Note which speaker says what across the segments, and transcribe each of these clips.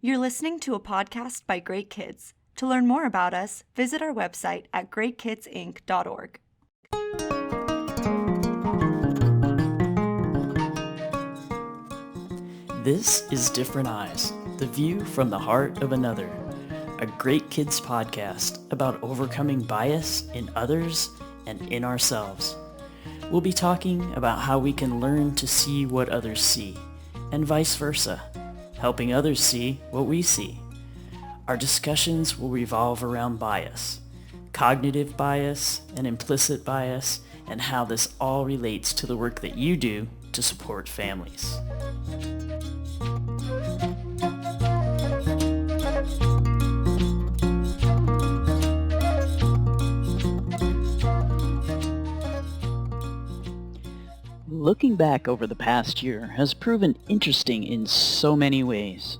Speaker 1: You're listening to a podcast by Great Kids. To learn more about us, visit our website at greatkidsinc.org.
Speaker 2: This is Different Eyes, the view from the heart of another, a Great Kids podcast about overcoming bias in others and in ourselves. We'll be talking about how we can learn to see what others see, and vice versa, helping others see what we see. Our discussions will revolve around bias, cognitive bias and implicit bias, and how this all relates to the work that you do to support families. Looking back over the past year has proven interesting in so many ways.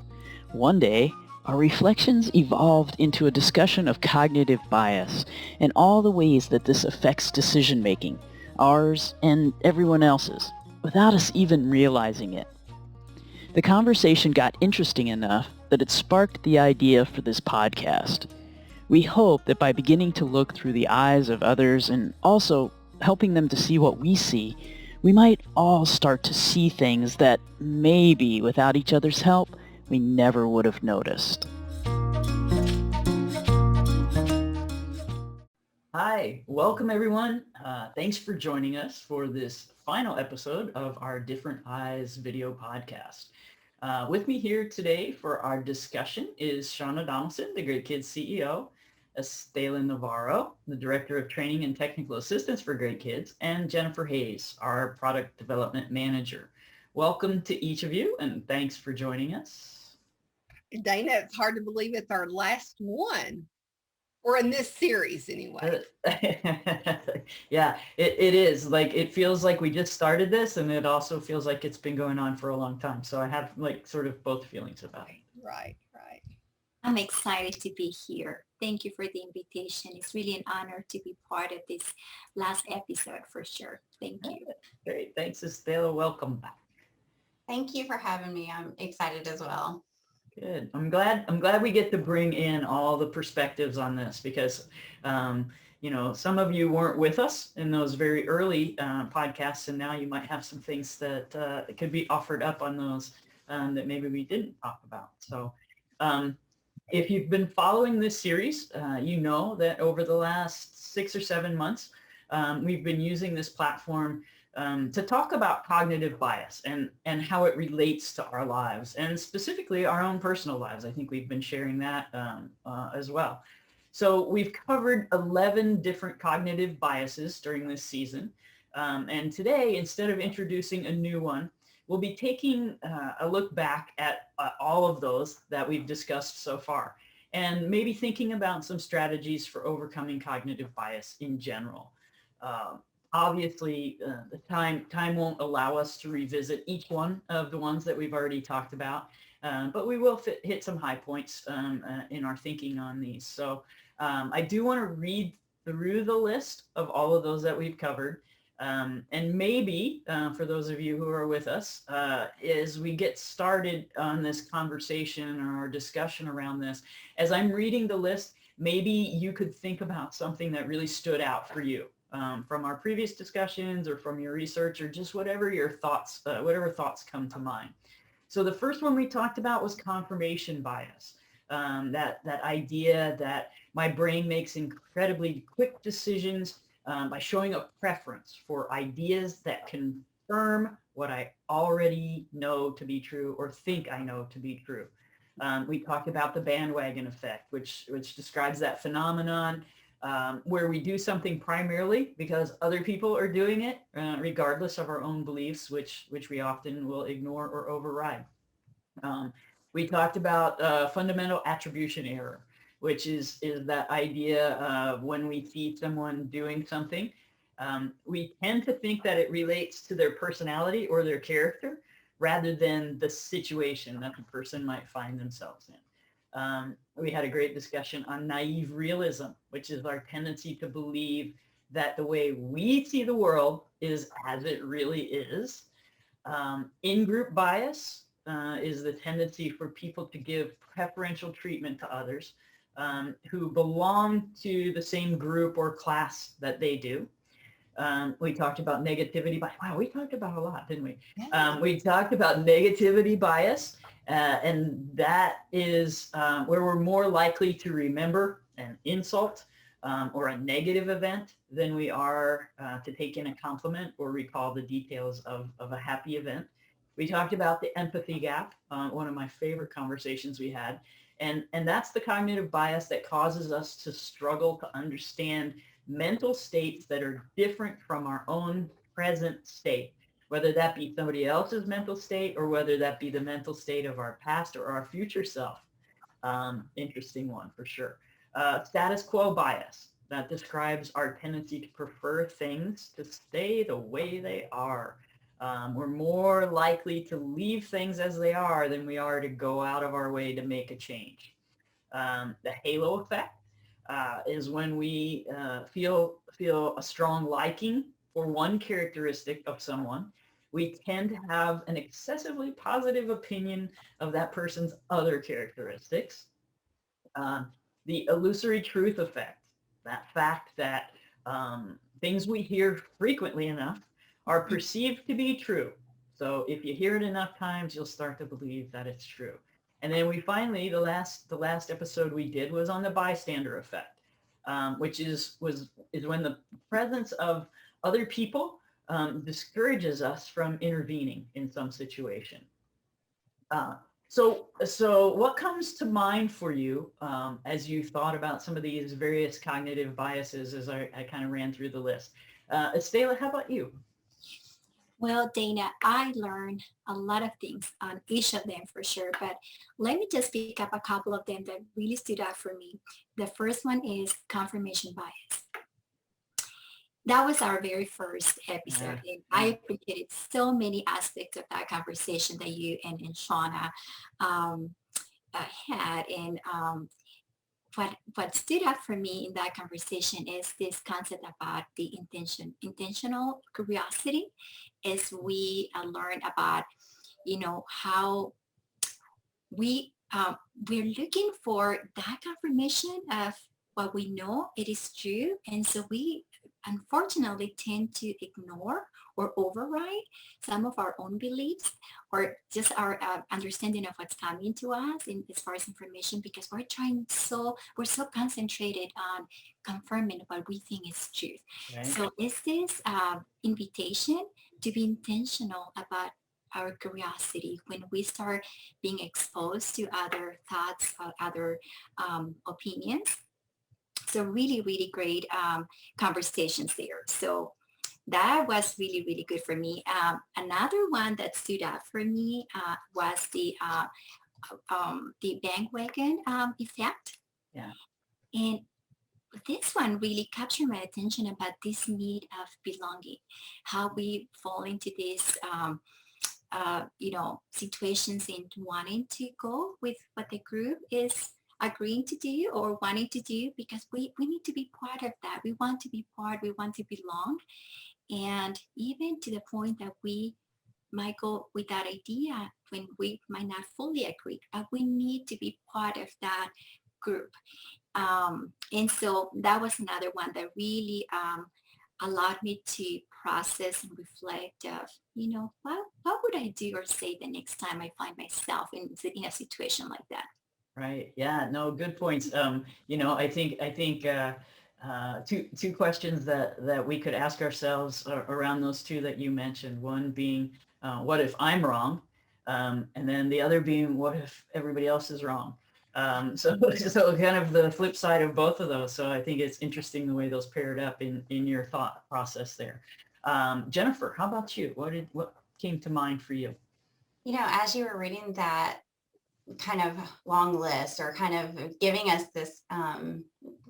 Speaker 2: One day, our reflections evolved into a discussion of cognitive bias and all the ways that this affects decision-making, ours and everyone else's, without us even realizing it. The conversation got interesting enough that it sparked the idea for this podcast. We hope that by beginning to look through the eyes of others and also helping them to see what we see, we might all start to see things that maybe without each other's help, we never would have noticed. Hi, welcome everyone. Thanks for joining us for this final episode of our Different Eyes video podcast. With me here today for our discussion is Shauna Donaldson, the Great Kids CEO, Estela Navarro, the Director of Training and Technical Assistance for Great Kids, and Jennifer Hayes, our Product Development Manager. Welcome to each of you, and thanks for joining us.
Speaker 3: Dana, it's hard to believe it's our last one, or in this series anyway.
Speaker 2: Yeah, it is. Like, it feels like we just started this, and it also feels like it's been going on for a long time. So I have like sort of both feelings about it.
Speaker 3: Right.
Speaker 4: I'm excited to be here. Thank you for the invitation. It's really an honor to be part of this last episode for sure. Thank you.
Speaker 2: Great. Thanks, Estela. Welcome back.
Speaker 5: Thank you for having me. I'm excited as well.
Speaker 2: Good. I'm glad we get to bring in all the perspectives on this because, some of you weren't with us in those very early podcasts, and now you might have some things that could be offered up on those that maybe we didn't talk about. So if you've been following this series, you know that over the last 6 or 7 months, we've been using this platform to talk about cognitive bias and how it relates to our lives and specifically our own personal lives. I think we've been sharing that as well. So we've covered 11 different cognitive biases during this season. And today, instead of introducing a new one, we'll be taking a look back at all of those that we've discussed so far and maybe thinking about some strategies for overcoming cognitive bias in general. Obviously, the time won't allow us to revisit each one of the ones that we've already talked about, but we will hit some high points in our thinking on these. So I do want to read through the list of all of those that we've covered. And maybe for those of you who are with us, as we get started on this conversation or our discussion around this, as I'm reading the list, maybe you could think about something that really stood out for you from our previous discussions or from your research or just whatever thoughts come to mind. So the first one we talked about was confirmation bias. That idea that my brain makes incredibly quick decisions by showing a preference for ideas that confirm what I already know to be true or think I know to be true. We talked about the bandwagon effect, which describes that phenomenon where we do something primarily because other people are doing it, regardless of our own beliefs, which we often will ignore or override. We talked about fundamental attribution error, which is that idea of when we see someone doing something, we tend to think that it relates to their personality or their character rather than the situation that the person might find themselves in. We had a great discussion on naive realism, which is our tendency to believe that the way we see the world is as it really is. In-group bias, is the tendency for people to give preferential treatment to others who belong to the same group or class that they do. We talked about negativity bias. Wow, we talked about a lot, didn't we? We talked about negativity bias, and that is where we're more likely to remember an insult or a negative event than we are to take in a compliment or recall the details of a happy event. We talked about the empathy gap, one of my favorite conversations we had. And that's the cognitive bias that causes us to struggle to understand mental states that are different from our own present state, whether that be somebody else's mental state or whether that be the mental state of our past or our future self. Interesting one for sure. Status quo bias. That describes our tendency to prefer things to stay the way they are. We're more likely to leave things as they are than we are to go out of our way to make a change. The halo effect is when we feel a strong liking for one characteristic of someone. We tend to have an excessively positive opinion of that person's other characteristics. The illusory truth effect, that fact that things we hear frequently enough are perceived to be true. So if you hear it enough times, you'll start to believe that it's true. And then we finally, the last episode we did was on the bystander effect, which is when the presence of other people discourages us from intervening in some situation. So what comes to mind for you as you thought about some of these various cognitive biases as I kind of ran through the list? Estela, how about you?
Speaker 4: Well, Dana, I learned a lot of things on each of them for sure, but let me just pick up a couple of them that really stood out for me. The first one is confirmation bias. That was our very first episode, and I appreciated so many aspects of that conversation that you and Shauna had. And what stood out for me in that conversation is this concept about the intentional curiosity, as we learn about, how we're looking for that confirmation of what we know it is true, and so we unfortunately tend to ignore or override some of our own beliefs or just our understanding of what's coming to us in as far as information, because we're so concentrated on confirming what we think is truth.
Speaker 2: Right.
Speaker 4: So is this invitation to be intentional about our curiosity when we start being exposed to other thoughts or other opinions. So really, really great conversations there. So that was really, really good for me. Another one that stood out for me was the bandwagon effect.
Speaker 2: Yeah.
Speaker 4: And this one really captured my attention about this need of belonging, how we fall into these, situations in wanting to go with what the group is agreeing to do or wanting to do, because we need to be part of that. We want to be part, we want to belong. And even to the point that we might go with that idea when we might not fully agree, but we need to be part of that group. And so that was another one that really allowed me to process and reflect of, what would I do or say the next time I find myself in a situation like that?
Speaker 2: Right. Yeah. No, good points. I think two questions that we could ask ourselves around those two that you mentioned. One being, what if I'm wrong? And then the other being, what if everybody else is wrong? So kind of the flip side of both of those. So I think it's interesting the way those paired up in your thought process there. Jennifer, how about you? What came to mind for you?
Speaker 5: As you were reading that kind of long list or kind of giving us this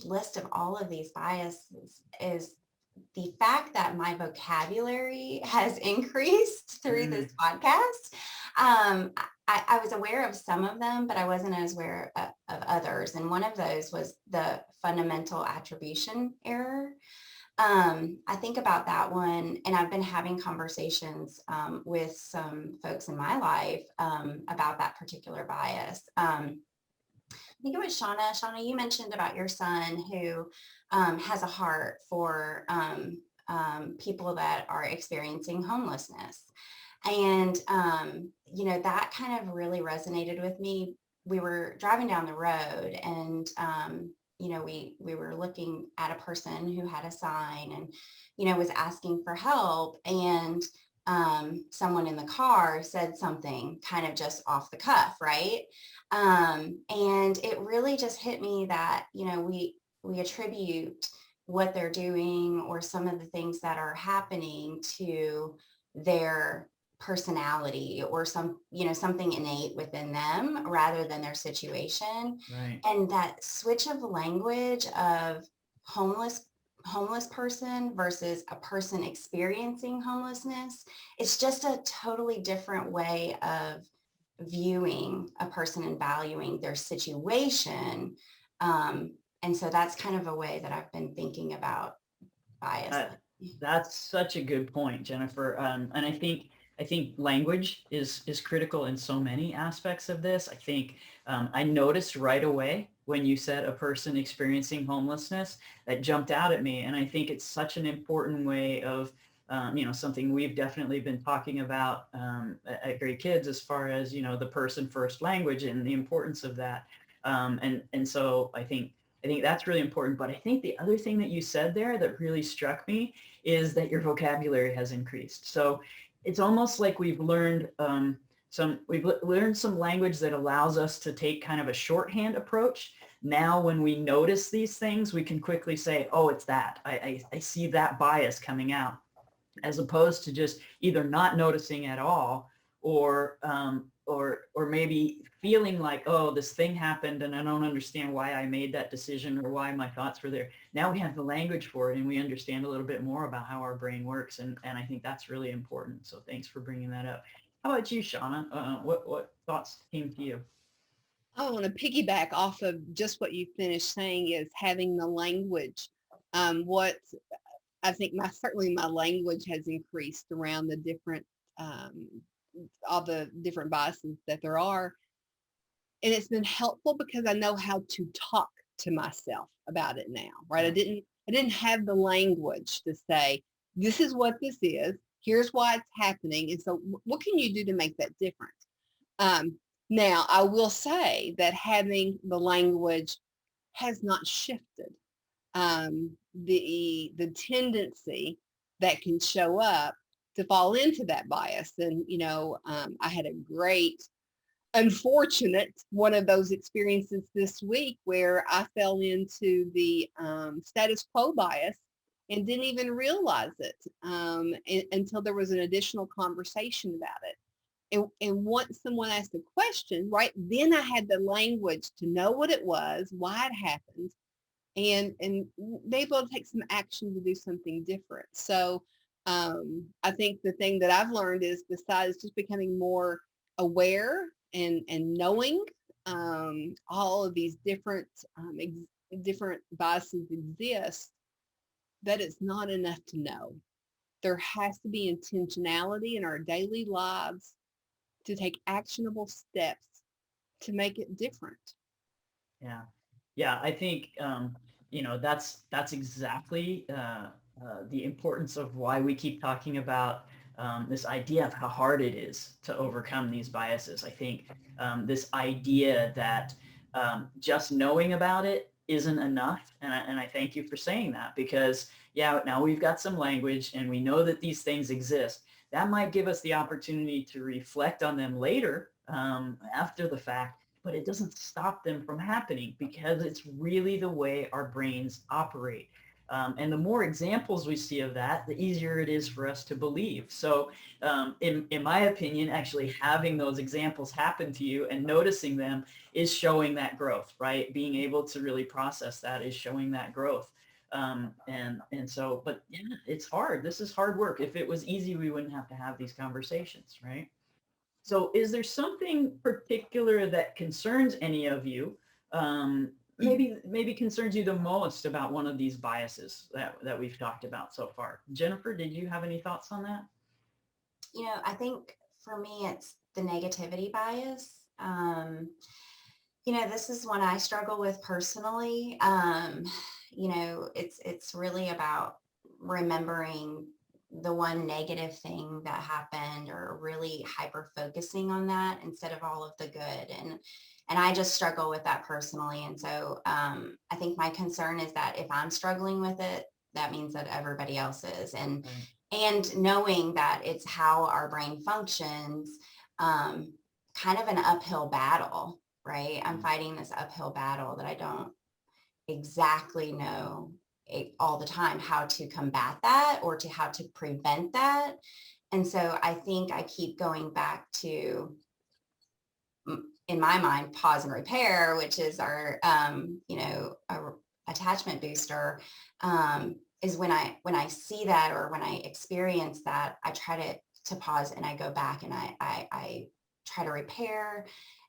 Speaker 5: list of all of these biases, is the fact that my vocabulary has increased through this podcast. I was aware of some of them, but I wasn't as aware of others. And one of those was the fundamental attribution error. I think about that one, and I've been having conversations with some folks in my life about that particular bias. I think it was Shauna. Shauna, you mentioned about your son who has a heart for people that are experiencing homelessness. And, that kind of really resonated with me. We were driving down the road and, we were looking at a person who had a sign and, was asking for help. And someone in the car said something kind of just off the cuff, right? And it really just hit me that, we attribute what they're doing or some of the things that are happening to their personality or something innate within them rather than their situation.
Speaker 2: Right.
Speaker 5: And that switch of language of homeless person versus a person experiencing homelessness, it's just a totally different way of viewing a person and valuing their situation. And so that's kind of a way that I've been thinking about bias.
Speaker 2: That's such a good point, Jennifer. And I think language is critical in so many aspects of this. I think I noticed right away when you said a person experiencing homelessness, that jumped out at me. And I think it's such an important way of something we've definitely been talking about at Great Kids, as far as, the person first language and the importance of that. And so I think that's really important. But I think the other thing that you said there that really struck me is that your vocabulary has increased. So it's almost like we've learned some language that allows us to take kind of a shorthand approach. Now, when we notice these things, we can quickly say, oh, it's that. I see that bias coming out, as opposed to just either not noticing at all or maybe feeling like, oh, this thing happened and I don't understand why I made that decision or why my thoughts were there. Now we have the language for it and we understand a little bit more about how our brain works. And I think that's really important. So thanks for bringing that up. How about you, Shauna? What thoughts came to you?
Speaker 3: I want to piggyback off of just what you finished saying is having the language. What I think certainly my language has increased around the different, all the different biases that there are. And it's been helpful because I know how to talk to myself about it now, right? I didn't have the language to say, this is what this is. Here's why it's happening. And so what can you do to make that different? Now, I will say that having the language has not shifted. The tendency that can show up to fall into that bias. And, I had a great, unfortunate one of those experiences this week where I fell into the status quo bias and didn't even realize it until there was an additional conversation about it. And once someone asked a question, right, then I had the language to know what it was, why it happened, and be able to take some action to do something different. So I think the thing that I've learned is, besides just becoming more aware and knowing all of these different different biases exist, that it's not enough to know. There has to be intentionality in our daily lives to take actionable steps to make it different.
Speaker 2: Yeah, I think that's exactly the importance of why we keep talking about this idea of how hard it is to overcome these biases. I think this idea that just knowing about it isn't enough, and I thank you for saying that, because now we've got some language and we know that these things exist. That might give us the opportunity to reflect on them later after the fact, but it doesn't stop them from happening, because it's really the way our brains operate. And the more examples we see of that, the easier it is for us to believe. So in my opinion, actually having those examples happen to you and noticing them is showing that growth, right? Being able to really process that is showing that growth. But yeah, it's hard. This is hard work. If it was easy, we wouldn't have to have these conversations, right? So is there something particular that concerns any of you maybe concerns you the most about one of these biases that we've talked about so far? Jennifer, did you have any thoughts on that?
Speaker 5: I think for me, it's the negativity bias. This is one I struggle with personally. It's really about remembering the one negative thing that happened, or really hyper focusing on that instead of all of the good. And I just struggle with that personally. And so I think my concern is that if I'm struggling with it, that means that everybody else is. And knowing that it's how our brain functions, kind of an uphill battle, right? I'm fighting this uphill battle that I don't exactly know all the time how to combat that, or to how to prevent that. And so I think I keep going back to, in my mind, pause and repair, which is our, our attachment booster, is when I see that, or when I experience that, I try to pause, and I go back, and I try to repair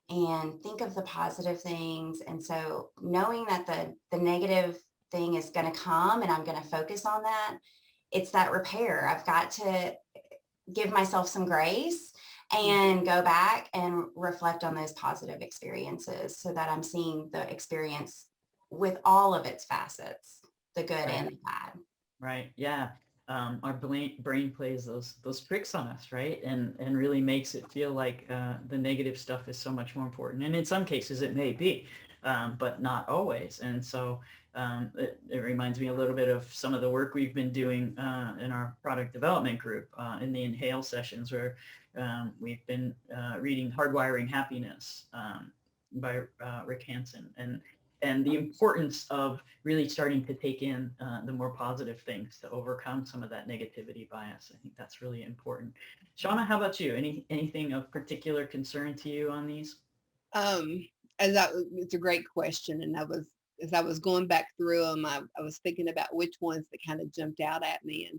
Speaker 5: and think of the positive things. And so knowing that the negative thing is going to come, and I'm going to focus on that, it's that repair. I've got to give myself some grace and go back and reflect on those positive experiences, so that I'm seeing the experience with all of its facets, the good and the bad.
Speaker 2: Right. Yeah. Our brain plays those tricks on us, right? And really makes it feel like the negative stuff is so much more important. And in some cases it may be, but not always. And so it reminds me a little bit of some of the work we've been doing in our product development group in the Inhale sessions, where we've been reading Hardwiring Happiness by Rick Hansen, and the importance of really starting to take in the more positive things to overcome some of that negativity bias. I think that's really important. Shauna, how about you? Anything of particular concern to you on these?
Speaker 3: It's a great question, and as I was going back through them, I was thinking about which ones that kind of jumped out at me.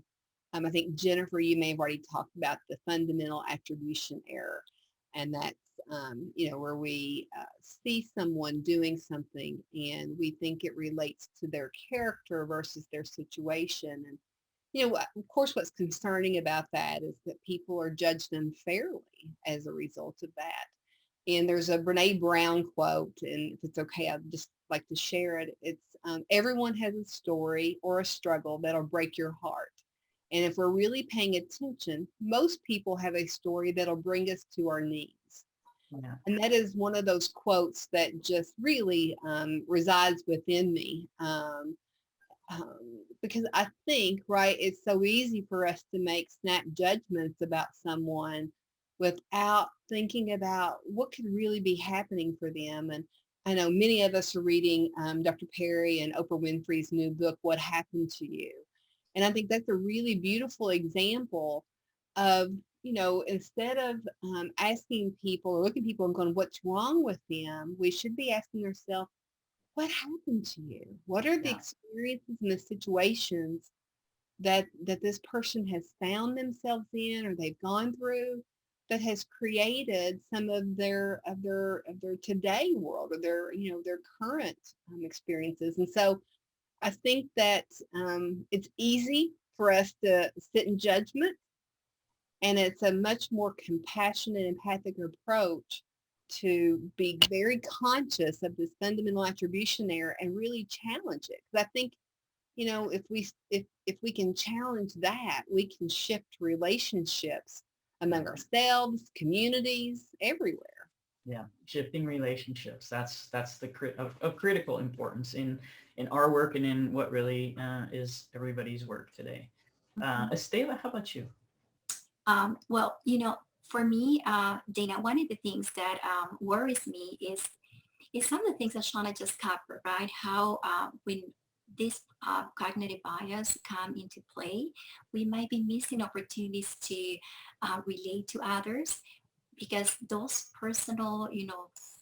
Speaker 3: And I think, Jennifer, you may have already talked about the fundamental attribution error, and that's where we see someone doing something and we think it relates to their character versus their situation. And of course, what's concerning about that is that people are judged unfairly as a result of that. And there's a Brene Brown quote, and if it's okay, I'd just like to share it. It's everyone has a story or a struggle that'll break your heart. And if we're really paying attention, most people have a story that'll bring us to our knees.
Speaker 2: Yeah.
Speaker 3: And that is one of those quotes that just really resides within me. Because I think, right, it's so easy for us to make snap judgments about someone without thinking about what could really be happening for them. And I know many of us are reading Dr. Perry and Oprah Winfrey's new book, What Happened to You? And I think that's a really beautiful example of, instead of asking people or looking at people and going, what's wrong with them? We should be asking ourselves, what happened to you? What are the experiences and the situations that this person has found themselves in, or they've gone through, that has created some of their today world, or their current experiences? And so I think that it's easy for us to sit in judgment, and it's a much more compassionate, empathic approach to be very conscious of this fundamental attribution error and really challenge it. Because I think, if we can challenge that, we can shift relationships among ourselves, communities, everywhere.
Speaker 2: Yeah, shifting relationships. That's of critical importance in our work and in what really is everybody's work today. Estela, how about you?
Speaker 4: Well, for me, Dana, one of the things that worries me is some of the things that Shauna just covered, right? How when this cognitive bias come into play, we might be missing opportunities to relate to others, because those personal,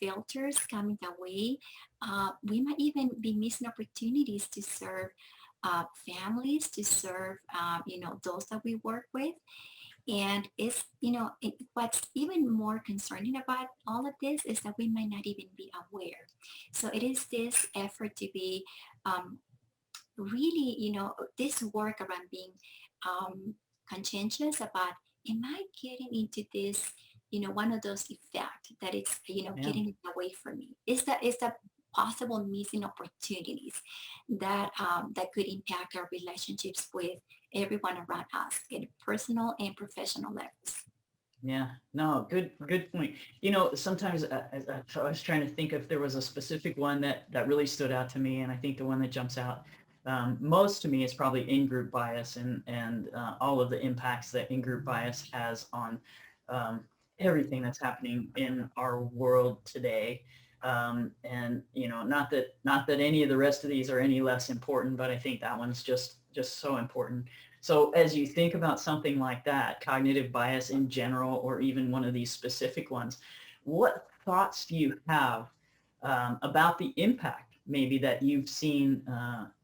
Speaker 4: filters coming that way, we might even be missing opportunities to serve families, to serve, those that we work with. And it's, what's even more concerning about all of this is that we might not even be aware. So it is this effort to be um, really, this work around being um, conscientious about, am I getting into this, one of those effects that it's,
Speaker 2: Yeah.
Speaker 4: getting away from me? Is that possible missing opportunities that could impact our relationships with everyone around us in personal and professional levels?
Speaker 2: Yeah, no, good point. Sometimes I was trying to think if there was a specific one that really stood out to me, and I think the one that jumps out most to me is probably in-group bias and all of the impacts that in-group bias has on um, everything that's happening in our world today. And not that any of the rest of these are any less important, but I think that one's just so important. So as you think about something like that, cognitive bias in general, or even one of these specific ones, what thoughts do you have about the impact maybe that you've seen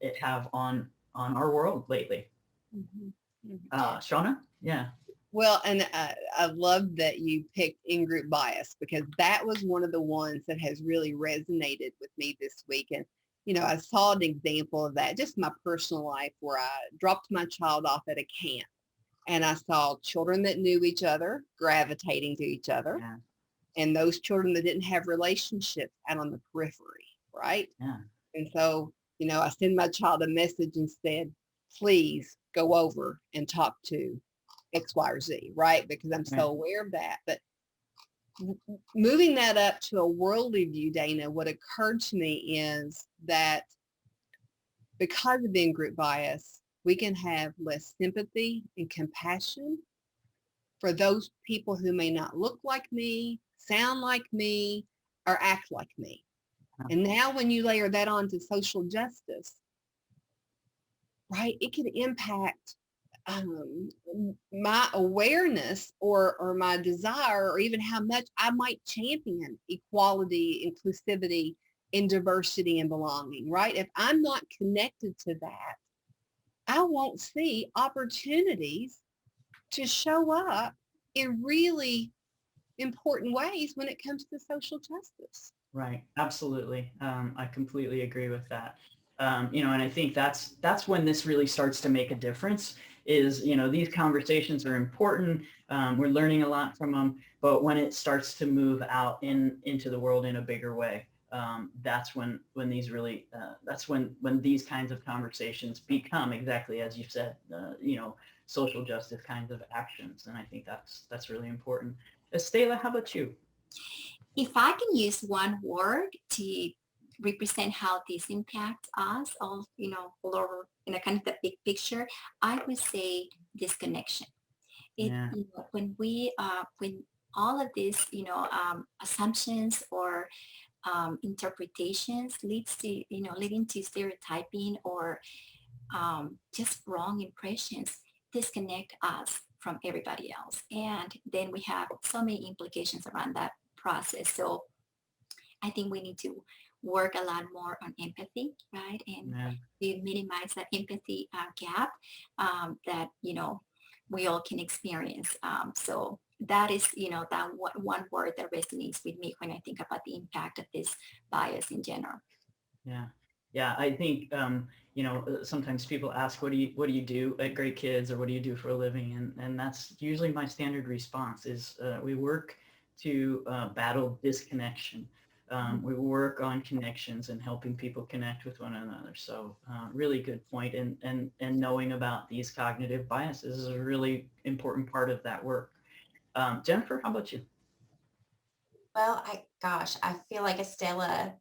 Speaker 2: it have on our world lately?
Speaker 3: Mhm, mhm.
Speaker 2: Shauna? Yeah.
Speaker 3: Well, and I love that you picked in-group bias because that was one of the ones that has really resonated with me this week. And, I saw an example of that just in my personal life where I dropped my child off at a camp and I saw children that knew each other gravitating to each other
Speaker 2: Yeah.
Speaker 3: and those children that didn't have relationships out on the periphery, right?
Speaker 2: Yeah.
Speaker 3: And so, I sent my child a message and said, please go over and talk to X, Y, or Z, right? Because I'm
Speaker 2: Right.
Speaker 3: so aware of that. But moving that up to a worldly view, Dana, what occurred to me is that because of in-group bias, we can have less sympathy and compassion for those people who may not look like me, sound like me, or act like me. And now when you layer that onto social justice, right, it can impact um, my awareness or my desire or even how much I might champion equality, inclusivity, and diversity and belonging, right? If I'm not connected to that, I won't see opportunities to show up in really important ways when it comes to social justice.
Speaker 2: Right. Absolutely. I completely agree with that. And I think that's when this really starts to make a difference is, these conversations are important. We're learning a lot from them, but when it starts to move out into the world in a bigger way, that's when these really, that's when these kinds of conversations become exactly as you said, social justice kinds of actions. And I think that's really important. Estela, how about you?
Speaker 4: If I can use one word to represent how this impacts us all over in a kind of the big picture, I would say disconnection. It,
Speaker 2: Yeah.
Speaker 4: when all of these, assumptions or interpretations leading to stereotyping or just wrong impressions, disconnect us from everybody else. And then we have so many implications around that process. So I think we need to work a lot more on empathy, right? And
Speaker 2: Yeah.
Speaker 4: to minimize that empathy gap that, we all can experience. So that is, that one word that resonates with me when I think about the impact of this bias in general.
Speaker 2: Yeah. Yeah. I think, sometimes people ask, what do you do at Great Kids, or what do you do for a living? And that's usually my standard response is we work to battle disconnection. We work on connections and helping people connect with one another. So really good point. And knowing about these cognitive biases is a really important part of that work. Jennifer, how about you?
Speaker 5: Well, I feel like Estella,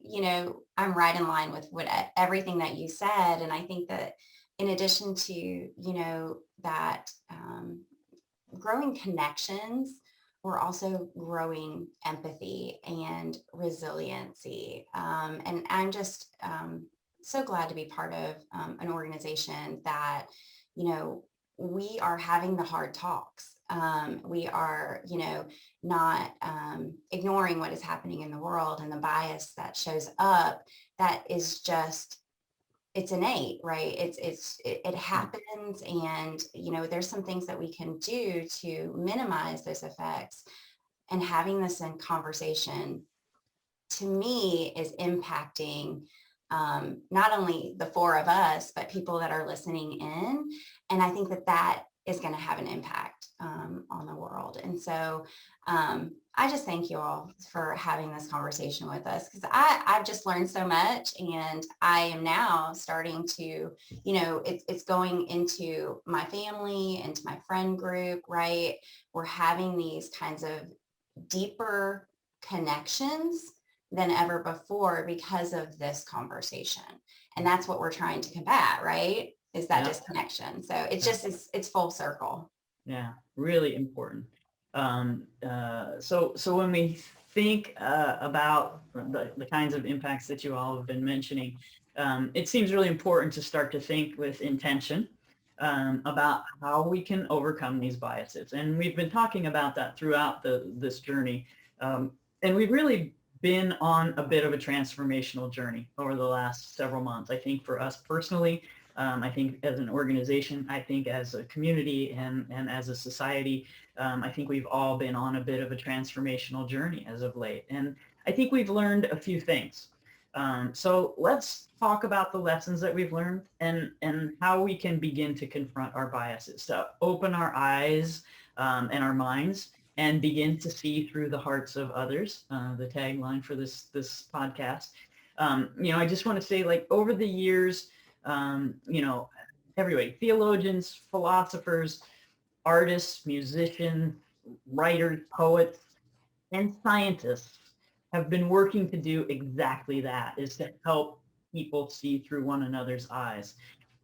Speaker 5: I'm right in line with everything that you said. And I think that in addition to, that growing connections, we're also growing empathy and resiliency. And I'm just so glad to be part of an organization that, we are having the hard talks. We are, not ignoring what is happening in the world and the bias that shows up that is just it's innate, right? It happens, and there's some things that we can do to minimize those effects. And having this in conversation, to me, is impacting not only the four of us, but people that are listening in. And I think that is going to have an impact on the world. And so I just thank you all for having this conversation with us, because I've just learned so much, and I am now starting to, it's going into my family, into my friend group, right? We're having these kinds of deeper connections than ever before because of this conversation. And that's what we're trying to combat, right? Is that disconnection. So it's full circle.
Speaker 2: Yeah, really important. So when we think about the kinds of impacts that you all have been mentioning, it seems really important to start to think with intention about how we can overcome these biases. And we've been talking about that throughout this journey. And we've really been on a bit of a transformational journey over the last several months. I think for us personally, I think as an organization, I think as a community and as a society, I think we've all been on a bit of a transformational journey as of late. And I think we've learned a few things. So let's talk about the lessons that we've learned and how we can begin to confront our biases, to open our eyes and our minds and begin to see through the hearts of others, the tagline for this podcast. I just want to say, like, over the years, everybody, theologians, philosophers, artists, musicians, writers, poets, and scientists have been working to do exactly that, is to help people see through one another's eyes.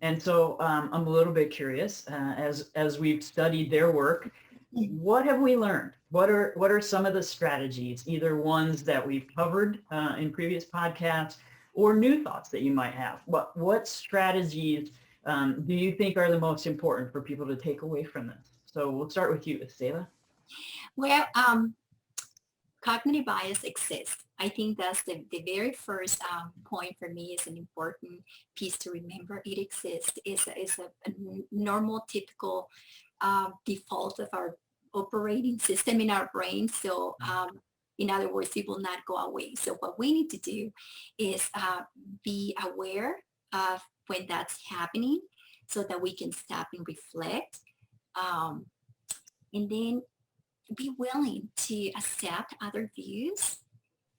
Speaker 2: And so I'm a little bit curious, as we've studied their work, what have we learned? What are some of the strategies, either ones that we've covered in previous podcasts or new thoughts that you might have? What strategies do you think are the most important for people to take away from this? So we'll start with you, Estela.
Speaker 4: Well, cognitive bias exists. I think that's the very first point for me. Is an important piece to remember. It exists. It's a normal, typical default of our operating system in our brain. So in other words, it will not go away. So what we need to do is be aware of when that's happening so that we can stop and reflect. And then be willing to accept other views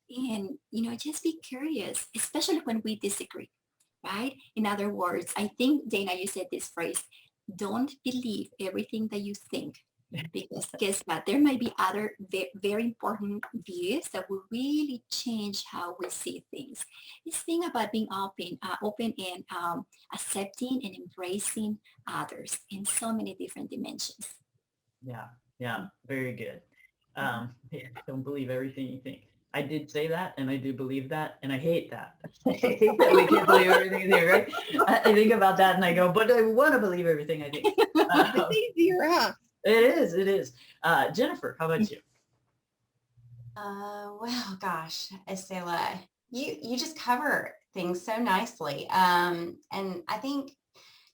Speaker 4: and, just be curious, especially when we disagree, right? In other words, I think, Dana, you said this phrase, don't believe everything that you think, because guess what? There might be other very important views that will really change how we see things. This thing about being open and accepting and embracing others in so many different dimensions.
Speaker 2: Yeah, very good. Don't believe everything you think. I did say that, and I do believe that, and I hate that. I hate that we can't believe everything you think, right? I think about that, and I go, but I want to believe everything I think.
Speaker 3: It's easier, huh?
Speaker 2: It is. Jennifer, how about you?
Speaker 5: Well, gosh, Estela, you just cover things so nicely. And I think,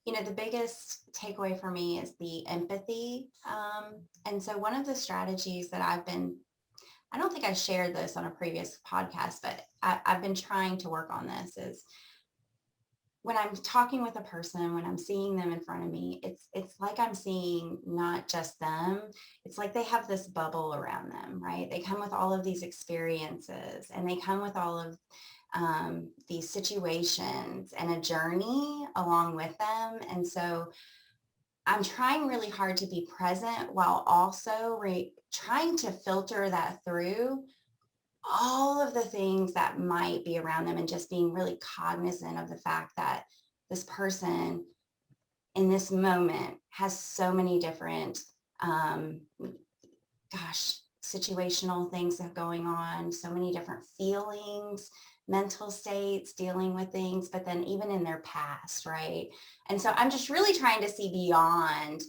Speaker 5: the biggest takeaway for me is the empathy. And so one of the strategies that I don't think I shared this on a previous podcast, but I've been trying to work on this, is when I'm talking with a person, when I'm seeing them in front of me, it's like I'm seeing not just them. It's like they have this bubble around them, right? They come with all of these experiences, and they come with all of these situations and a journey along with them. And so I'm trying really hard to be present while also trying to filter that through all of the things that might be around them, and just being really cognizant of the fact that this person in this moment has so many different, situational things that are going on, so many different feelings, mental states, dealing with things, but then even in their past, right? And so I'm just really trying to see beyond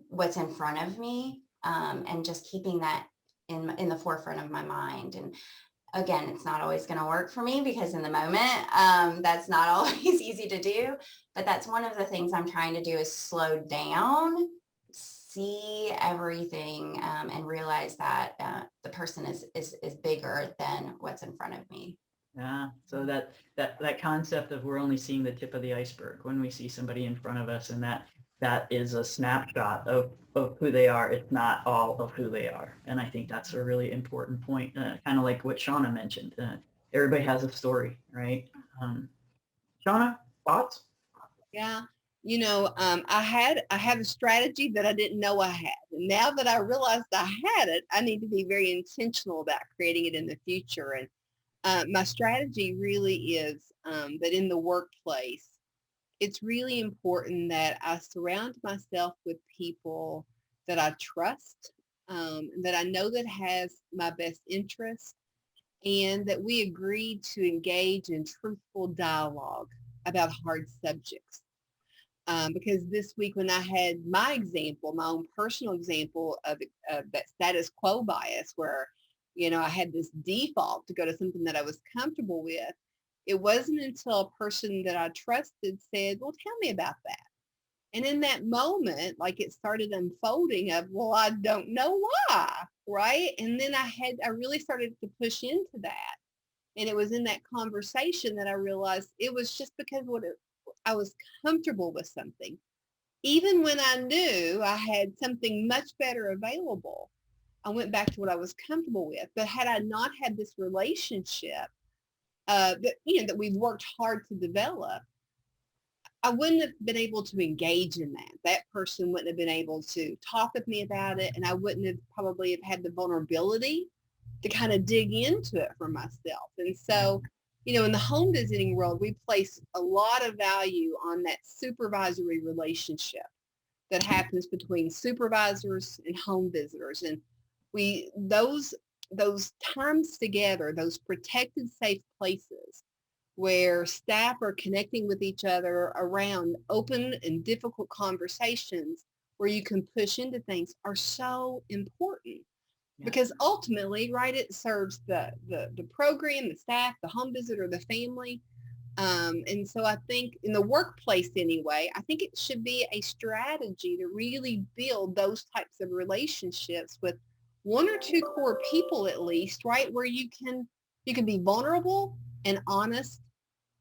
Speaker 5: what's in front of me, and just keeping that in the forefront of my mind. And again, it's not always going to work for me because in the moment, that's not always easy to do. But that's one of the things I'm trying to do is slow down, see everything, and realize that the person is bigger than what's in front of me.
Speaker 2: Yeah. So that concept of we're only seeing the tip of the iceberg when we see somebody in front of us, and that is a snapshot of who they are. It's not all of who they are. And I think that's a really important point, kind of like what Shauna mentioned. Everybody has a story, right? Shauna, thoughts?
Speaker 3: Yeah. I had a strategy that I didn't know I had. And now that I realized I had it, I need to be very intentional about creating it in the future. And my strategy really is that in the workplace, it's really important that I surround myself with people that I trust, that I know that has my best interest, and that we agree to engage in truthful dialogue about hard subjects. Because this week when I had my example, my own personal example of that status quo bias where, I had this default to go to something that I was comfortable with, it wasn't until a person that I trusted said, well, tell me about that. And in that moment, like it started unfolding of, well, I don't know why, right? And then I really started to push into that. And it was in that conversation that I realized it was just because I was comfortable with something. Even when I knew I had something much better available, I went back to what I was comfortable with. But had I not had this relationship that we've worked hard to develop, I wouldn't have been able to engage in that. That person wouldn't have been able to talk with me about it, and I wouldn't have probably have had the vulnerability to kind of dig into it for myself. And so, in the home visiting world, we place a lot of value on that supervisory relationship that happens between supervisors and home visitors. And those times together, those protected, safe places where staff are connecting with each other around open and difficult conversations where you can push into things are so important. Yeah. Because ultimately, right, it serves the program, the staff, the home visitor, the family. And so I think in the workplace anyway, I think it should be a strategy to really build those types of relationships with one or two core people at least, right, where you can be vulnerable and honest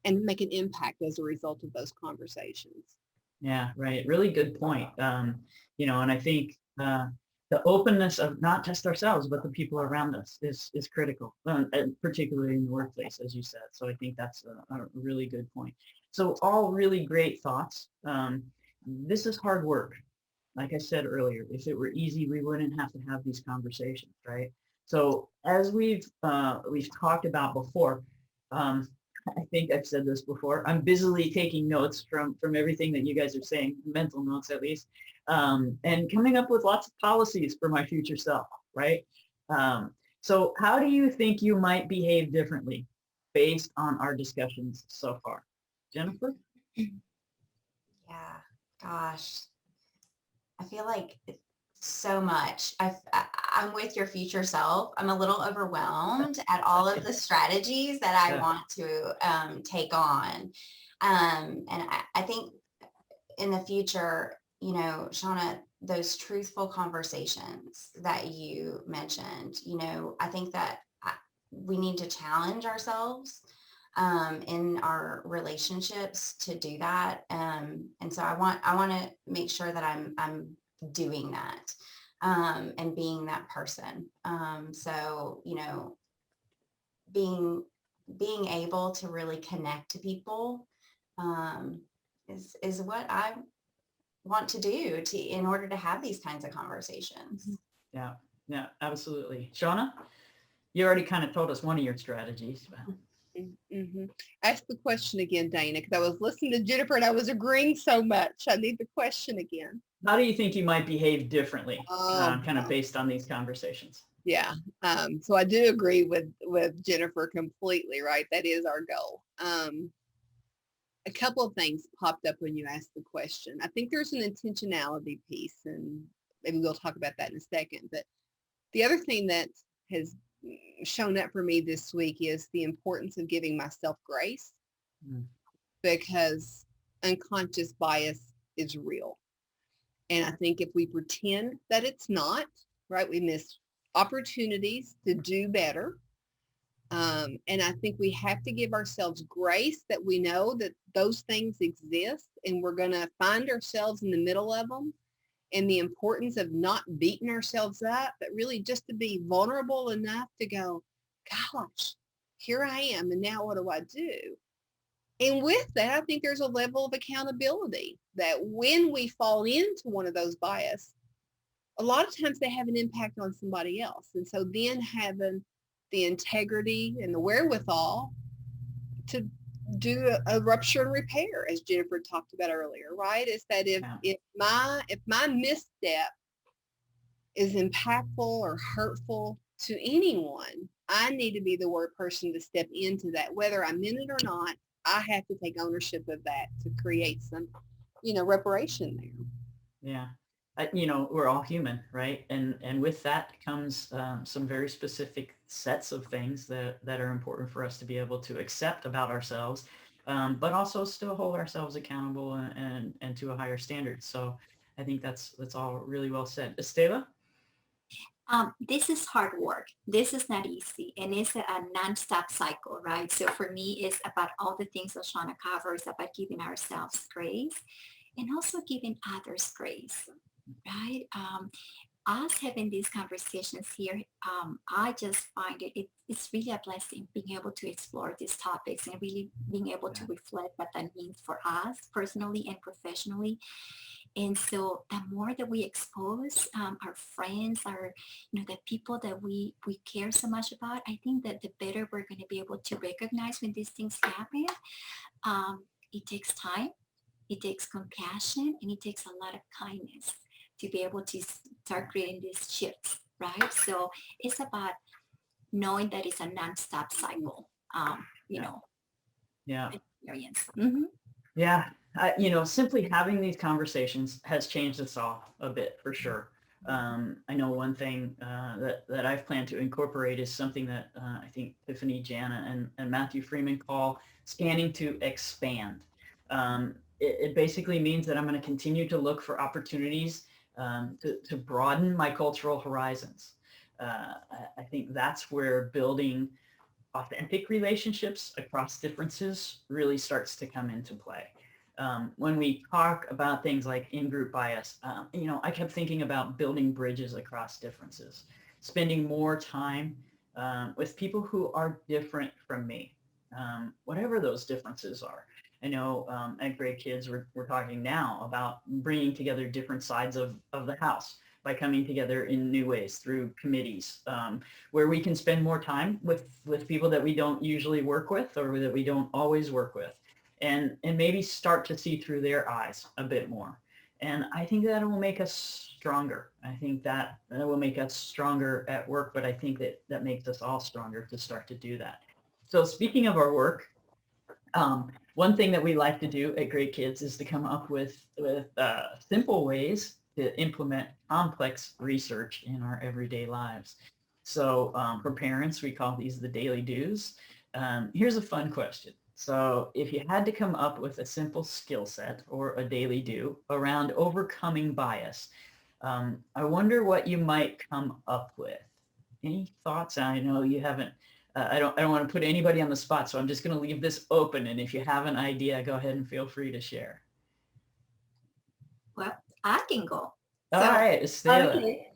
Speaker 3: and make an impact as a result of those conversations.
Speaker 2: Yeah, right. Really good point. And I think the openness of not just ourselves, but the people around us is critical, and particularly in the workplace, as you said. So I think that's a really good point. So all really great thoughts. This is hard work. Like I said earlier, if it were easy, we wouldn't have to have these conversations, right? So as we've talked about before, I think I've said this before. I'm busily taking notes from everything that you guys are saying, mental notes at least, and coming up with lots of policies for my future self, right? So how do you think you might behave differently based on our discussions so far? Jennifer?
Speaker 5: Yeah, gosh, I feel like so much. I'm with your future self. I'm a little overwhelmed at all of the strategies that I want to take on. And I think in the future, Shauna, those truthful conversations that you mentioned, I think that we need to challenge ourselves in our relationships to do that. And so I want to make sure that I'm doing that and being that person. So, being able to really connect to people is what I want to do in order to have these kinds of conversations.
Speaker 2: Yeah, absolutely. Shauna, you already kind of told us one of your strategies.
Speaker 3: Mm-hmm. Ask the question again, Dana, because I was listening to Jennifer and I was agreeing so much. I need the question again.
Speaker 2: How do you think you might behave differently, kind of based on these conversations?
Speaker 3: Yeah. So I do agree with Jennifer completely, right? That is our goal. A couple of things popped up when you asked the question. I think there's an intentionality piece, and maybe we'll talk about that in a second. But the other thing that has shown up for me this week is the importance of giving myself grace,
Speaker 2: Mm.
Speaker 3: because unconscious bias is real. And I think if we pretend that it's not, right, we miss opportunities to do better. And I think we have to give ourselves grace that we know that those things exist and we're going to find ourselves in the middle of them, and the importance of not beating ourselves up, but really just to be vulnerable enough to go, gosh, here I am. And now what do I do? And with that, I think there's a level of accountability that when we fall into one of those bias, a lot of times they have an impact on somebody else. And so then having the integrity and the wherewithal to do a rupture and repair, as Jennifer talked about earlier, right? Is that if my misstep is impactful or hurtful to anyone, I need to be the word person to step into that, whether I meant it or not. I have to take ownership of that to create some, reparation there.
Speaker 2: Yeah. We're all human, right? And with that comes some very specific sets of things that are important for us to be able to accept about ourselves, but also still hold ourselves accountable and to a higher standard. So I think that's all really well said. Estela?
Speaker 4: This is hard work. This is not easy, and it's a non-stop cycle, right? So for me, it's about all the things that Shauna covers about giving ourselves grace and also giving others grace, right? Us having these conversations here, I just find it's really a blessing being able to explore these topics and really being able to reflect what that means for us personally and professionally. And so the more that we expose our friends, the people that we care so much about, I think that the better we're going to be able to recognize when these things happen. It takes time, it takes compassion, and it takes a lot of kindness to be able to start creating these shifts, right? So it's about knowing that it's a non-stop cycle,
Speaker 2: Yeah.
Speaker 4: experience. Mm-hmm.
Speaker 2: Yeah. Simply having these conversations has changed us all a bit, for sure. I know one thing that I've planned to incorporate is something that I think Tiffany, Jana, and Matthew Freeman call scanning to expand. It basically means that I'm going to continue to look for opportunities to broaden my cultural horizons. I think that's where building authentic relationships across differences really starts to come into play. When we talk about things like in-group bias, I kept thinking about building bridges across differences, spending more time with people who are different from me, whatever those differences are. I know at Great Kids, we're talking now about bringing together different sides of the house by coming together in new ways through committees, where we can spend more time with people that we don't usually work with or that we don't always work with, and maybe start to see through their eyes a bit more. And I think that will make us stronger. I think that will make us stronger at work, but I think that makes us all stronger to start to do that. So speaking of our work, one thing that we like to do at Great Kids is to come up with simple ways to implement complex research in our everyday lives. So for parents, we call these the daily do's. Here's a fun question. So if you had to come up with a simple skill set or a daily do around overcoming bias, I wonder what you might come up with. Any thoughts? I know you haven't. I don't want to put anybody on the spot, so I'm just going to leave this open. And if you have an idea, go ahead and feel free to share.
Speaker 4: Well, I can go.
Speaker 2: All right, Estela.
Speaker 4: Okay.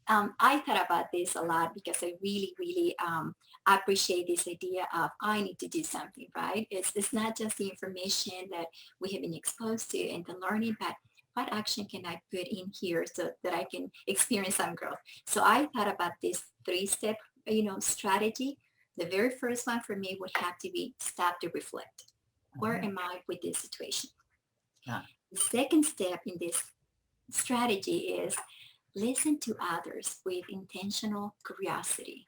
Speaker 4: I thought about this a lot because I really, really appreciate this idea of I need to do something, right? It's not just the information that we have been exposed to and the learning, but what action can I put in here so that I can experience some growth? So I thought about this 3-step, strategy. The very first one for me would have to be stop to reflect. Where am I with this situation?
Speaker 2: Ah.
Speaker 4: The second step in this strategy is listen to others with intentional curiosity.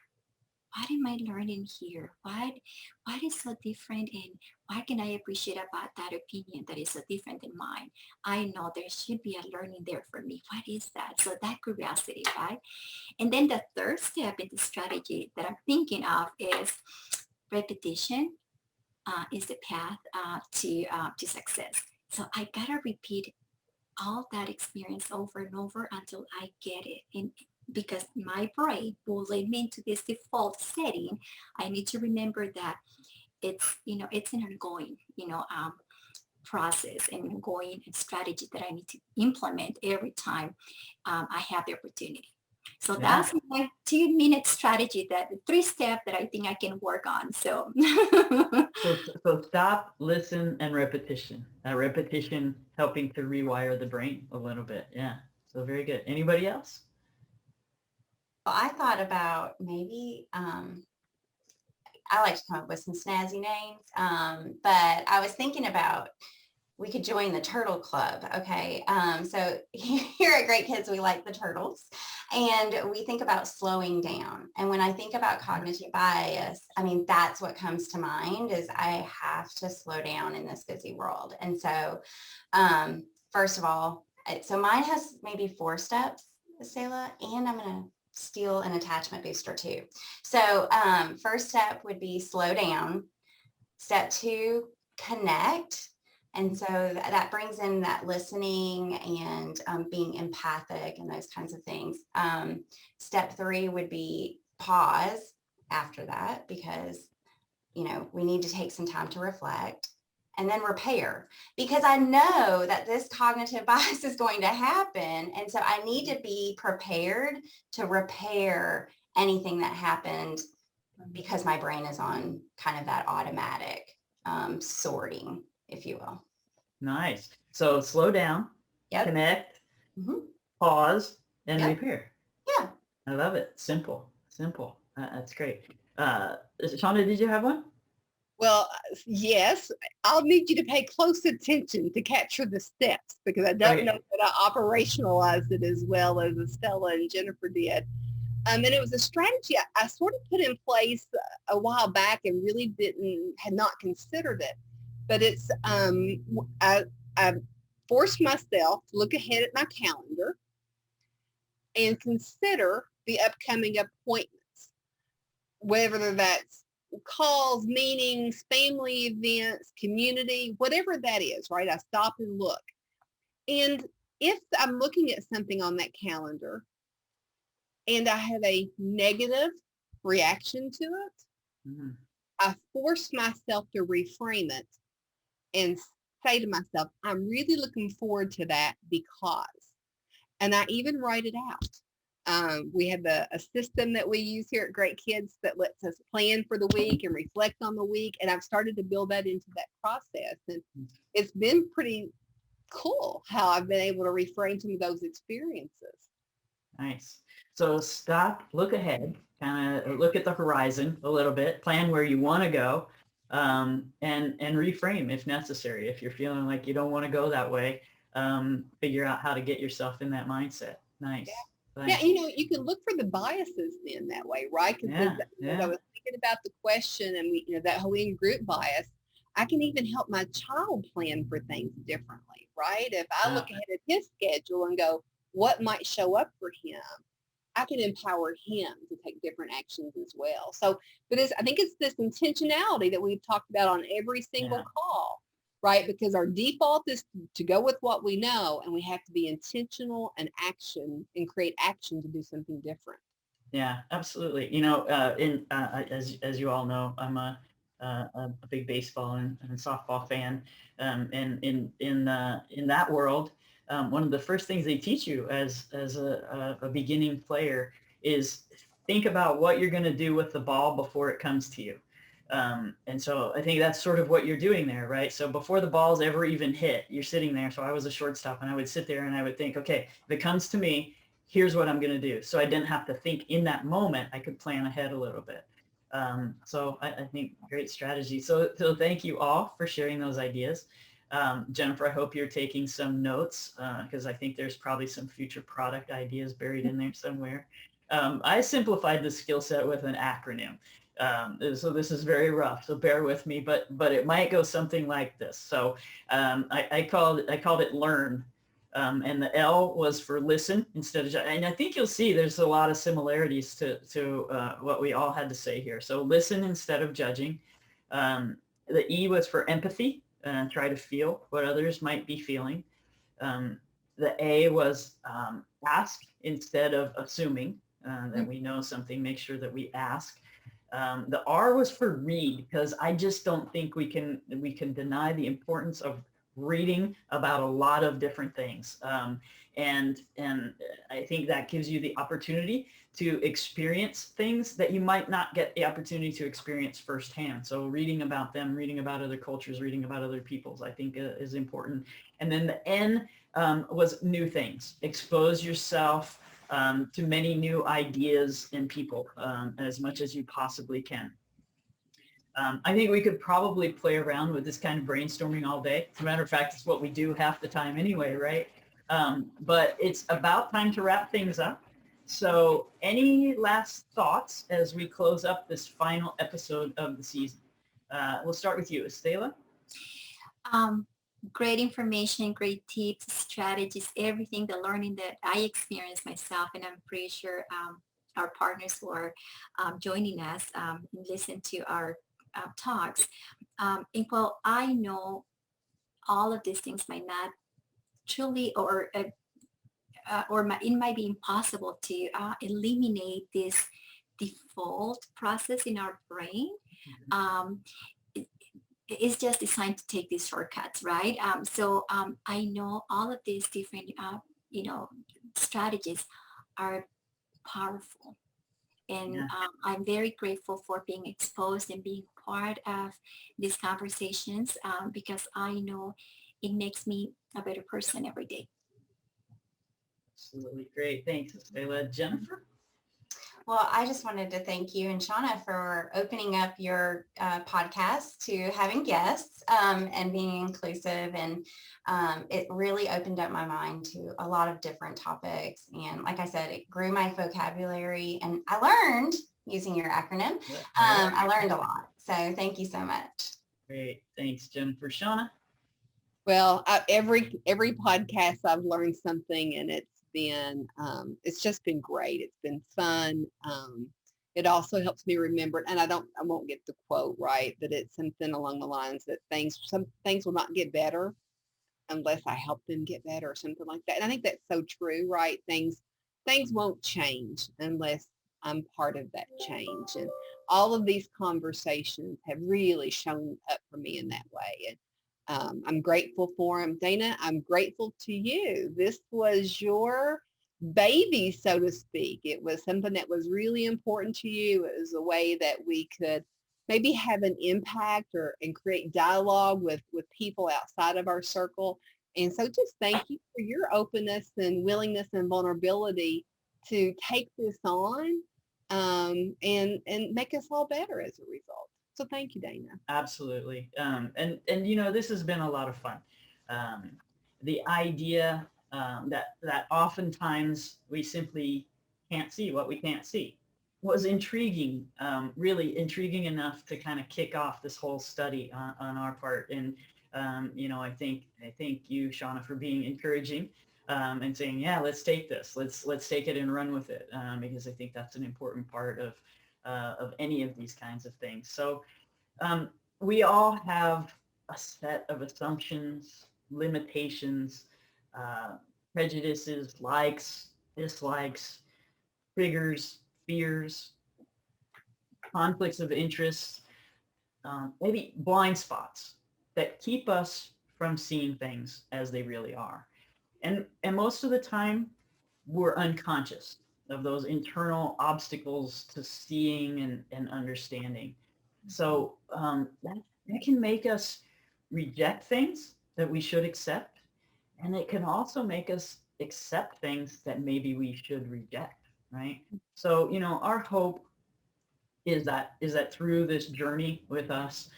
Speaker 4: what am I learning here? What is so different, and what can I appreciate about that opinion that is so different than mine? I know there should be a learning there for me. What is that? So that curiosity, right? And then the third step in the strategy that I'm thinking of is repetition is the path to success. So I gotta repeat all that experience over and over until I get it. And because my brain will lead me into this default setting, I need to remember that it's an ongoing, process and ongoing strategy that I need to implement every time I have the opportunity. So
Speaker 2: Yeah.
Speaker 4: that's my 2 minute strategy, that the 3 step that I think I can work on. So
Speaker 2: So stop, listen, and repetition. Repetition helping to rewire the brain a little bit. Yeah. So very good. Anybody else?
Speaker 5: Well, I thought about maybe, I like to come up with some snazzy names, but I was thinking about we could join the turtle club. Okay. So here at Great Kids, we like the turtles, and we think about slowing down. And when I think about cognitive bias, I mean, that's what comes to mind is I have to slow down in this busy world. And so, first of all, so mine has maybe 4 steps, Selah, and I'm going to steal an attachment booster too. So first step would be slow down. Step 2, connect. And so that brings in that listening and being empathic and those kinds of things. Step 3 would be pause after that, because, we need to take some time to reflect, and then repair, because I know that this cognitive bias is going to happen. And so I need to be prepared to repair anything that happened, because my brain is on kind of that automatic sorting, if you will.
Speaker 2: Nice. So slow down,
Speaker 5: Yep.
Speaker 2: connect,
Speaker 5: Mhm.
Speaker 2: pause, and
Speaker 5: Yep.
Speaker 2: repair.
Speaker 5: Yeah.
Speaker 2: I love it. Simple. That's great. Shonda, did you have one?
Speaker 3: Well, yes, I'll need you to pay close attention to capture the steps, because I don't
Speaker 2: Okay.
Speaker 3: know that I operationalized it as well as Estella and Jennifer did. And it was a strategy I sort of put in place a while back and really had not considered it. But it's, I forced myself to look ahead at my calendar and consider the upcoming appointments, whether that's calls, meetings, family events, community, whatever that is, right? I stop and look. And if I'm looking at something on that calendar and I have a negative reaction to it,
Speaker 2: Mhm.
Speaker 3: I force myself to reframe it and say to myself, I'm really looking forward to that because, and I even write it out. We have a system that we use here at Great Kids that lets us plan for the week and reflect on the week. And I've started to build that into that process. And it's been pretty cool how I've been able to reframe some of those experiences.
Speaker 2: Nice. So stop, look ahead, kind of look at the horizon a little bit, plan where you want to go, and reframe if necessary. If you're feeling like you don't want to go that way, figure out how to get yourself in that mindset. Nice.
Speaker 3: Yeah,
Speaker 2: Nice.
Speaker 3: you can look for the biases then that way, right? Because
Speaker 2: Yeah,
Speaker 3: as I was thinking about the question and that whole in-group bias, I can even help my child plan for things differently, right? If I look ahead at his schedule and go, what might show up for him, I can empower him to take different actions as well. So, I think it's this intentionality that we've talked about on every single call, right? Because our default is to go with what we know, and we have to be intentional and create action to do something different.
Speaker 2: Yeah, absolutely. As you all know, I'm a big baseball and softball fan, and in that world, one of the first things they teach you as a beginning player is think about what you're going to do with the ball before it comes to you. And so I think that's sort of what you're doing there, right? So before the ball's ever even hit, you're sitting there. So I was a shortstop, and I would sit there and I would think, okay, if it comes to me, here's what I'm going to do. So I didn't have to think in that moment. I could plan ahead a little bit. So I think great strategy. So thank you all for sharing those ideas. Jennifer, I hope you're taking some notes because I think there's probably some future product ideas buried in there somewhere. I simplified the skill set with an acronym. So this is very rough, so bear with me, but it might go something like this. So I called it learn. And the L was for listen instead of, and I think you'll see there's a lot of similarities to what we all had to say here. So listen instead of judging. The E was for empathy, try to feel what others might be feeling. The A was ask instead of assuming that we know something, make sure that we ask. The R was for read, because I just don't think we can deny the importance of reading about a lot of different things. And I think that gives you the opportunity to experience things that you might not get the opportunity to experience firsthand. So reading about them, reading about other cultures, reading about other peoples, I think is important. And then the N was new things. Expose yourself to many new ideas and people as much as you possibly can. I think we could probably play around with this kind of brainstorming all day. As a matter of fact, it's what we do half the time anyway, right? But it's about time to wrap things up. So any last thoughts as we close up this final episode of the season? We'll start with you, Estela.
Speaker 4: Great information, great tips, strategies, everything, the learning that I experienced myself, and I'm pretty sure our partners who are joining us and listen to our talks. And while I know all of these things might not truly it might be impossible to eliminate this default process in our brain. It, it's just designed to take these shortcuts, right? So I know all of these different, strategies are powerful. And
Speaker 2: Yeah.
Speaker 4: I'm very grateful for being exposed and being part of these conversations because I know it makes me a better person every day.
Speaker 2: Absolutely great. Thanks, Estela. Jennifer?
Speaker 5: Well, I just wanted to thank you and Shauna for opening up your podcast to having guests and being inclusive. And it really opened up my mind to a lot of different topics. And like I said, it grew my vocabulary, and I learned using your acronym. I learned a lot. So thank you so much.
Speaker 2: Great. Thanks, Jennifer. Shauna?
Speaker 3: Well, every podcast I've learned something, and it's just been great. It's been fun. It also helps me remember, and I won't get the quote right, but it's something along the lines that some things will not get better unless I help them get better, or something like that. And I think that's so true, right? Things won't change unless I'm part of that change. And all of these conversations have really shown up for me in that way. And I'm grateful for them. Dana, I'm grateful to you. This was your baby, so to speak. It was something that was really important to you. It was a way that we could maybe have an impact and create dialogue with people outside of our circle. And so just thank you for your openness and willingness and vulnerability to take this on and make us all better as a result. So thank you, Dana.
Speaker 2: Absolutely. And this has been a lot of fun. The idea that oftentimes we simply can't see what we can't see was intriguing, really intriguing enough to kind of kick off this whole study on our part. And I think you, Shauna, for being encouraging and saying, yeah, let's take this, let's take it and run with it, because I think that's an important part of any of these kinds of things. So we all have a set of assumptions, limitations, prejudices, likes, dislikes, triggers, fears, conflicts of interest, maybe blind spots that keep us from seeing things as they really are. And most of the time, we're unconscious of those internal obstacles to seeing and understanding. So that can make us reject things that we should accept, and it can also make us accept things that maybe we should reject, right? So, our hope is that through this journey with us,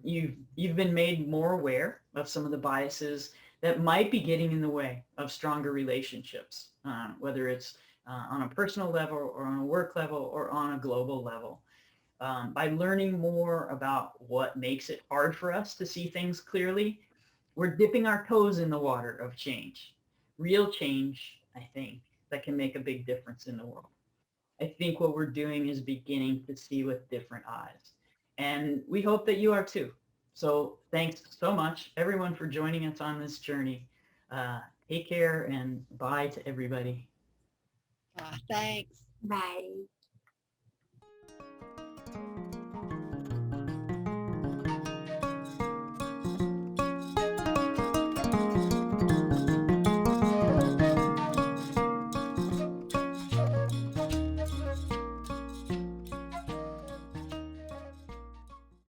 Speaker 2: you've been made more aware of some of the biases that might be getting in the way of stronger relationships, whether it's on a personal level or on a work level or on a global level. By learning more about what makes it hard for us to see things clearly, we're dipping our toes in the water of change. Real change, I think, that can make a big difference in the world. I think what we're doing is beginning to see with different eyes. And we hope that you are too. So thanks so much, everyone, for joining us on this journey. Take care and bye to everybody.
Speaker 3: Thanks.
Speaker 4: Bye.